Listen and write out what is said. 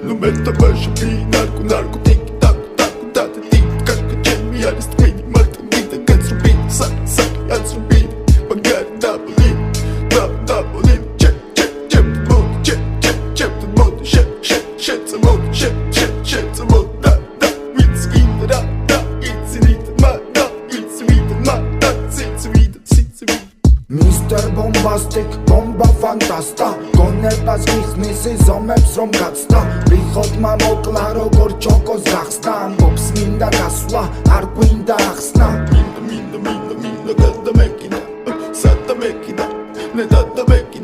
Nu meta baixo pi narco narco tic tac tac tac tic tac mi aris twin marta vida gets repeat sac sac as repeat bagat double check check the mode shit the mode shit the mode da it's in da it's in it ma da it's with ma da it's with Mr. Bombastic, bomba fantasta გონებას გიხსნის ზომებს რომ გაცდა რიხოდმა მოკლა როგორ ჩოკოს გახსნა ამბობს მინდა გასვლა არ გვინდა ახსნა მინდა გადა მეკიდა სადა მეკიდა ნედა და მეკიდა